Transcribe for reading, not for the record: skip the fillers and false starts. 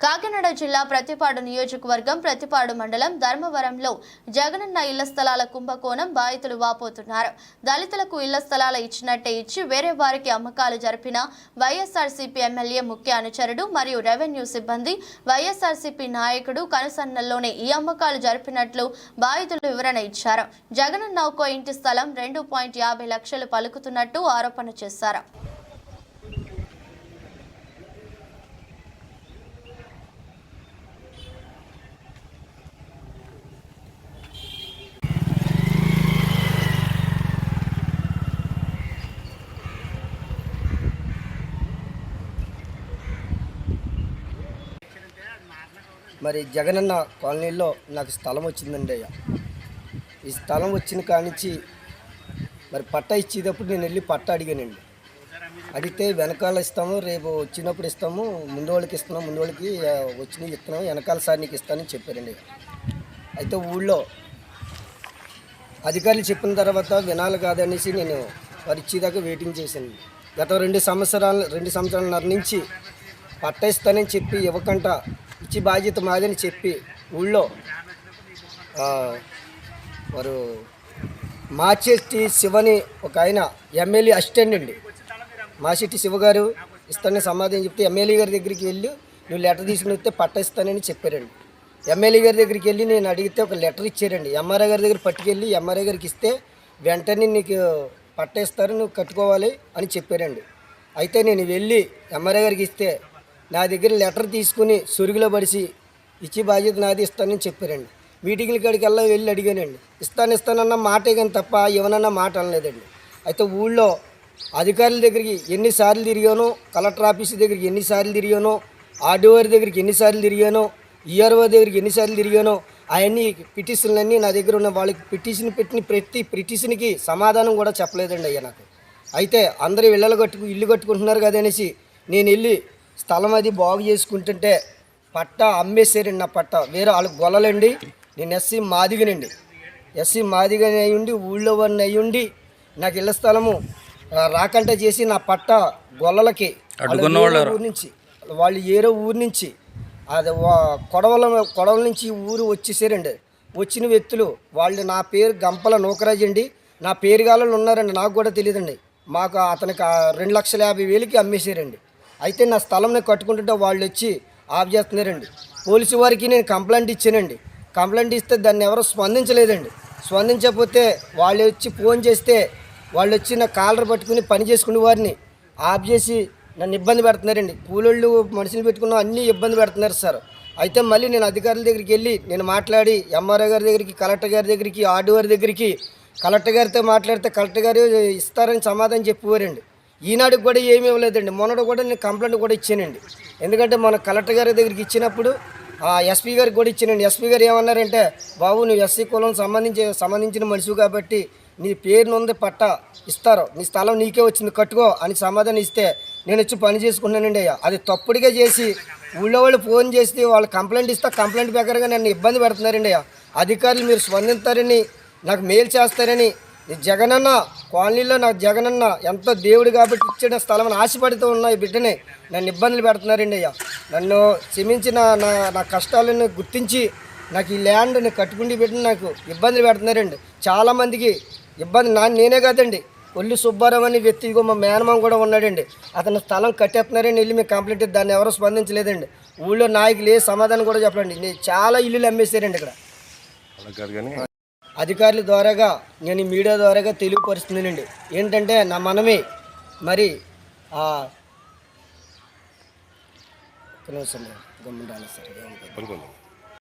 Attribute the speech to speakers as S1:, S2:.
S1: కాకినాడ జిల్లా ప్రతిపాడు నియోజకవర్గం ప్రతిపాడు మండలం ధర్మవరంలో జగనన్న ఇళ్ల స్థలాల కుంభకోణం బాధితులు వాపోతున్నారు. దళితులకు ఇళ్ల స్థలాలు ఇచ్చినట్టే ఇచ్చి వేరే వారికి అమ్మకాలు జరిపిన వైఎస్ఆర్సీపీ ఎమ్మెల్యే ముఖ్య అనుచరుడు మరియు రెవెన్యూ సిబ్బంది వైఎస్ఆర్సీపీ నాయకుడు కనుసన్నల్లోనే ఈ అమ్మకాలు జరిపినట్లు బాధితులు వివరణ ఇచ్చారు. జగనన్న ఒక్కో ఇంటి స్థలం 2.50 లక్షలు పలుకుతున్నట్టు ఆరోపణ చేశారు.
S2: మరి జగనన్న కాలనీలో నాకు స్థలం వచ్చిందండి అయ్యా. ఈ స్థలం వచ్చిన కానించి మరి పట్టా ఇచ్చేటప్పుడు నేను వెళ్ళి పట్టా అడిగానండి. అడిగితే వెనకాల ఇస్తాము, రేపు వచ్చినప్పుడు ఇస్తాము, ముందు వాళ్ళకి ఇస్తున్నాం, ముందు వాళ్ళకి వచ్చినవి ఇస్తున్నాము, వెనకాల సార్ నీకు ఇస్తానని చెప్పారండి. అయితే ఊళ్ళో అధికారులు చెప్పిన తర్వాత వినాలి కాదనేసి నేను వారు ఇచ్చేదాకా వెయిటింగ్ చేశాను. గత 2 సంవత్సరాల నుంచి పట్టా ఇస్తానని చెప్పి ఇవ్వకంట ఇచ్చి బాధ్యత మాదని చెప్పి ఊళ్ళో వారు మాచెట్టి శివని ఒక ఆయన ఎమ్మెల్యే అసిస్టెంట్ అండి, మాచెట్టి శివ గారు ఇస్తానని సమాధానం చెప్తే ఎమ్మెల్యే గారి దగ్గరికి వెళ్ళి నువ్వు లెటర్ తీసుకుని వస్తే పట్ట ఇస్తానని చెప్పారండి. ఎమ్మెల్యే గారి దగ్గరికి వెళ్ళి నేను అడిగితే ఒక లెటర్ ఇచ్చారండి. ఎంఆర్ఐ గారి దగ్గర పట్టుకెళ్ళి ఎంఆర్ఐ గారికి ఇస్తే వెంటనే నీకు పట్ట ఇస్తారు, నువ్వు కట్టుకోవాలి అని చెప్పారండి. అయితే నేను వెళ్ళి ఎంఆర్ఐ గారికి ఇస్తే నా దగ్గర లెటర్ తీసుకుని సురుగులో పడిసి ఇచ్చి బాధ్యత నాది ఇస్తానని చెప్పారండి. మీటింగ్ల కాడికి వెళ్ళి అడిగానండి. ఇస్తానన్న మాటే కానీ తప్ప ఏమన్నా మాట అనలేదండి. అయితే ఊళ్ళో అధికారుల దగ్గరికి ఎన్నిసార్లు తిరిగానో, కలెక్టర్ ఆఫీస్ దగ్గరికి ఎన్నిసార్లు తిరిగానో, ఆర్డీఓ దగ్గరికి ఎన్నిసార్లు తిరిగానో, ఈఆర్ఓ దగ్గరికి ఎన్నిసార్లు తిరిగానో అవన్నీ పిటిషన్లన్నీ నా దగ్గర ఉన్న వాళ్ళకి పిటిషన్ పెట్టిన ప్రతి పిటిషన్కి సమాధానం కూడా చెప్పలేదండి అయ్యా నాకు. అయితే అందరూ ఇల్లు కట్టుకుంటున్నారు కదనేసి నేను వెళ్ళి స్థలం అది బాగు చేసుకుంటుంటే పట్టా అమ్మేసారండి. నా పట్టా వేరే వాళ్ళకి గొల్లలండి. నేను ఎస్సీ మాదిగని అయ్యుండి ఊళ్ళో వాడిని అయ్యుండి నాకు ఇళ్ల స్థలము రాకంట చేసి నా పట్టా గొల్లలకి ఊరు నుంచి వాళ్ళు ఏరో ఊరు నుంచి అది కొడవల నుంచి ఊరు వచ్చేసారండి. వచ్చిన వ్యక్తులు వాళ్ళు నా పేరు గంపల నూకరాజు అండి, నా పేరు గాళ్ళు ఉన్నారండి, నాకు కూడా తెలియదండి. మాకు అతనికి 2,50,000కి అమ్మేసారండి. అయితే నా స్థలంని కట్టుకుంటుంటే వాళ్ళు వచ్చి ఆఫ్ చేస్తున్నారండి. పోలీసు వారికి నేను కంప్లైంట్ ఇచ్చానండి. కంప్లైంట్ ఇస్తే దాన్ని ఎవరో స్పందించలేదండి. స్పందించకపోతే వాళ్ళు వచ్చి ఫోన్ చేస్తే వాళ్ళు వచ్చి నా కాలర్ పట్టుకుని పని చేసుకునే వారిని ఆఫ్ చేసి నన్ను ఇబ్బంది పెడుతున్నారండి. కూలోళ్ళు మనుషులు పెట్టుకున్న అన్నీ ఇబ్బంది పెడుతున్నారు సార్. అయితే మళ్ళీ నేను అధికారుల దగ్గరికి వెళ్ళి నేను మాట్లాడి ఎంఆర్ఓ గారి దగ్గరికి, కలెక్టర్ గారి దగ్గరికి, ఆర్డీఓ గారి దగ్గరికి, కలెక్టర్ గారితో మాట్లాడితే కలెక్టర్ గారు ఇస్తారని సమాధానం చెప్పేవారండి. ఈనాడుకి కూడా ఏమీ ఇవ్వలేదండి. మొన్నటి కూడా నేను కంప్లైంట్ కూడా ఇచ్చానండి. ఎందుకంటే మన కలెక్టర్ గారి దగ్గరికి ఇచ్చినప్పుడు ఎస్పీ గారికి కూడా ఇచ్చానండి. ఎస్పీ గారు ఏమన్నారంటే, బాబు నువ్వు ఎస్సీ కులం సంబంధించిన మనిషి కాబట్టి నీ పేరును ఉంది పట్టా ఇస్తారు, నీ స్థలం నీకే వచ్చింది కట్టుకో అని సమాధానం ఇస్తే నేను వచ్చి పని చేసుకున్నానండి అయ్యా. అది తప్పుడుగా చేసి ఊళ్ళో వాళ్ళు ఫోన్ చేసి వాళ్ళు కంప్లైంట్ ఇస్తే కంప్లైంట్ ప్రకారంగా నన్ను ఇబ్బంది పెడుతున్నారండి అయ్యా. అధికారులు మీరు స్పందిస్తారని, నాకు మేలు చేస్తారని, జగనన్న కాలనీలో నాకు జగనన్న ఎంతో దేవుడు కాబట్టి ఇచ్చిన స్థలం ఆశపడుతూ ఉన్న ఈ బిడ్డని నన్ను ఇబ్బందులు పెడుతున్నారండి అయ్యా. నన్ను క్షమించిన నా కష్టాలను గుర్తించి నాకు ఈ ల్యాండ్ని కట్టుకుండి బిడ్డని నాకు ఇబ్బందులు పెడుతున్నారండి. చాలామందికి ఇబ్బంది నేనే కాదండి, ఒళ్ళు సుబ్బారావు అని వ్యక్తి మా మేనమామ కూడా ఉన్నాడండి. అతను స్థలం కట్టేస్తున్నారని వెళ్ళి మేము కంప్లైంట్ దాన్ని ఎవరో స్పందించలేదండి. ఊళ్ళో నాయకులు ఏ సమాధానం కూడా చెప్పండి. చాలా ఇల్లులు అమ్మేశారండి ఇక్కడ. అధికారుల ద్వారాగా నేను మీడియా ద్వారాగా తెలియపరుస్తున్నానండి. ఏంటంటే నా మనమే మరి గమ్ముండాలి సార్.